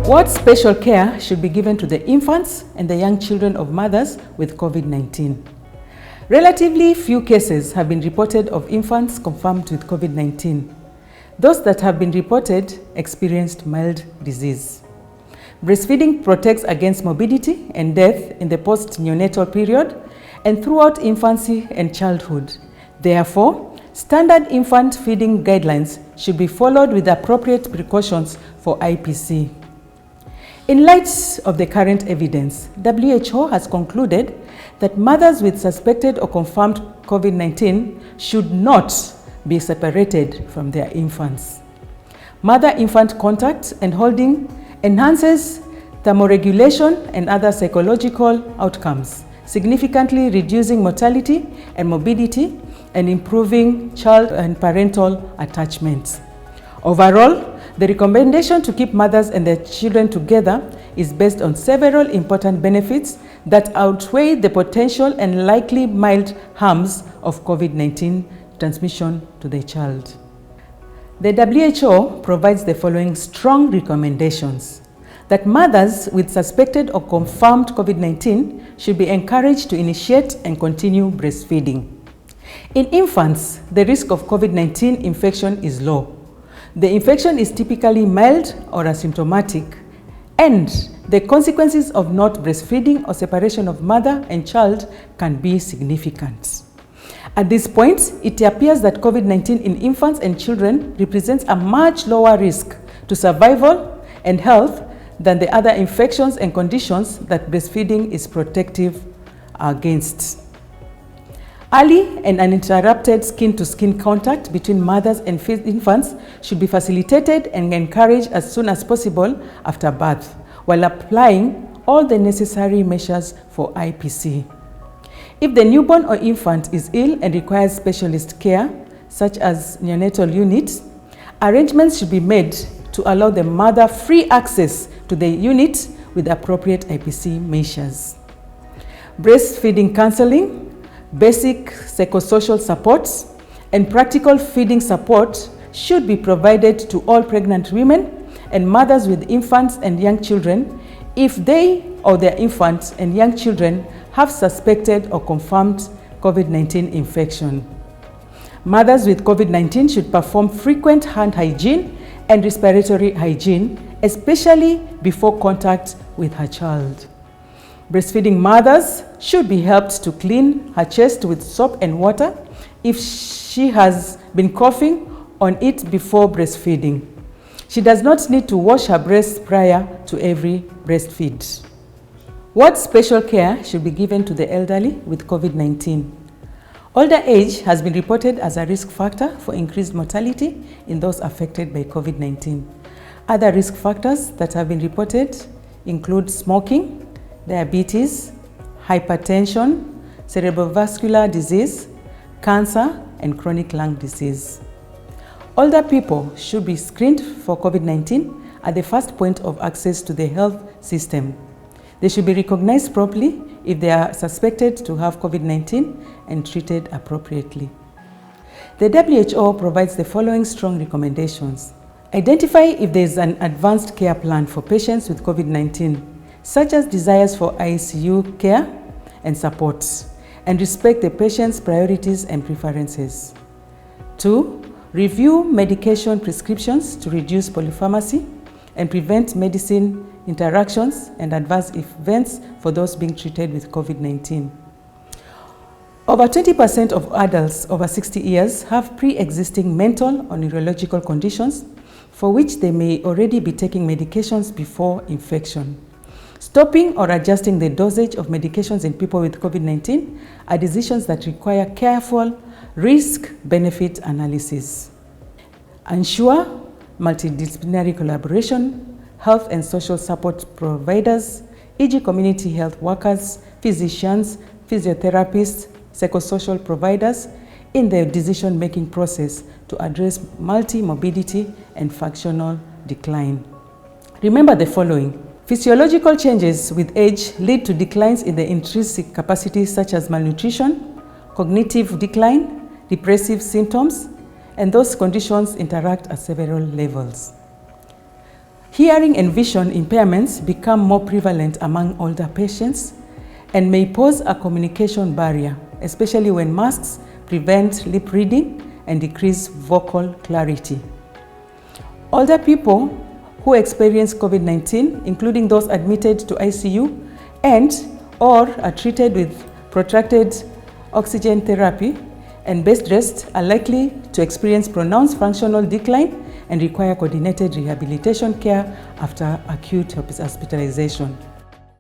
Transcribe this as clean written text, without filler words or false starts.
What special care should be given to the infants and the young children of mothers with COVID-19? Relatively few cases have been reported of infants confirmed with COVID-19. Those that have been reported experienced mild disease. Breastfeeding protects against morbidity and death in the post-neonatal period and throughout infancy and childhood. Therefore, standard infant feeding guidelines should be followed with appropriate precautions for IPC. In light of the current evidence, WHO has concluded that mothers with suspected or confirmed COVID-19 should not be separated from their infants. Mother-infant contact and holding enhances thermoregulation and other psychological outcomes, significantly reducing mortality and morbidity and improving child and parental attachments. Overall, the recommendation to keep mothers and their children together is based on several important benefits that outweigh the potential and likely mild harms of COVID-19 transmission to the child. The WHO provides the following strong recommendations: that mothers with suspected or confirmed COVID-19 should be encouraged to initiate and continue breastfeeding. In infants, the risk of COVID-19 infection is low. The infection is typically mild or asymptomatic, and the consequences of not breastfeeding or separation of mother and child can be significant. At this point, it appears that COVID-19 in infants and children represents a much lower risk to survival and health than the other infections and conditions that breastfeeding is protective against. Early and uninterrupted skin-to-skin contact between mothers and infants should be facilitated and encouraged as soon as possible after birth, while applying all the necessary measures for IPC. If the newborn or infant is ill and requires specialist care, such as neonatal units, arrangements should be made to allow the mother free access to the unit with appropriate IPC measures. Breastfeeding counseling, basic psychosocial supports, and practical feeding support should be provided to all pregnant women and mothers with infants and young children if they or their infants and young children have suspected or confirmed COVID-19 infection. Mothers with COVID-19 should perform frequent hand hygiene and respiratory hygiene, especially before contact with her child. Breastfeeding mothers should be helped to clean her chest with soap and water if she has been coughing on it before breastfeeding. She does not need to wash her breasts prior to every breastfeed. What special care should be given to the elderly with COVID-19? Older age has been reported as a risk factor for increased mortality in those affected by COVID-19. Other risk factors that have been reported include smoking, diabetes, hypertension, cerebrovascular disease, cancer, and chronic lung disease. Older people should be screened for COVID-19 at the first point of access to the health system. They should be recognized properly if they are suspected to have COVID-19 and treated appropriately. The WHO provides the following strong recommendations. Identify if there is an advanced care plan for patients with COVID-19, such as desires for ICU care and supports, and respect the patient's priorities and preferences. 2. Review medication prescriptions to reduce polypharmacy and prevent medicine interactions and adverse events for those being treated with COVID-19. Over 20% of adults over 60 years have pre-existing mental or neurological conditions for which they may already be taking medications before infection. Stopping or adjusting the dosage of medications in people with COVID-19 are decisions that require careful risk-benefit analysis. Ensure multidisciplinary collaboration, health and social support providers, e.g. community health workers, physicians, physiotherapists, psychosocial providers in the decision-making process to address multi-morbidity and functional decline. Remember the following. Physiological changes with age lead to declines in the intrinsic capacities such as malnutrition, cognitive decline, depressive symptoms, and those conditions interact at several levels. Hearing and vision impairments become more prevalent among older patients and may pose a communication barrier, especially when masks prevent lip reading and decrease vocal clarity. Older people who experience COVID-19, including those admitted to ICU and/or are treated with protracted oxygen therapy and bed rest, are likely to experience pronounced functional decline and require coordinated rehabilitation care after acute hospitalization.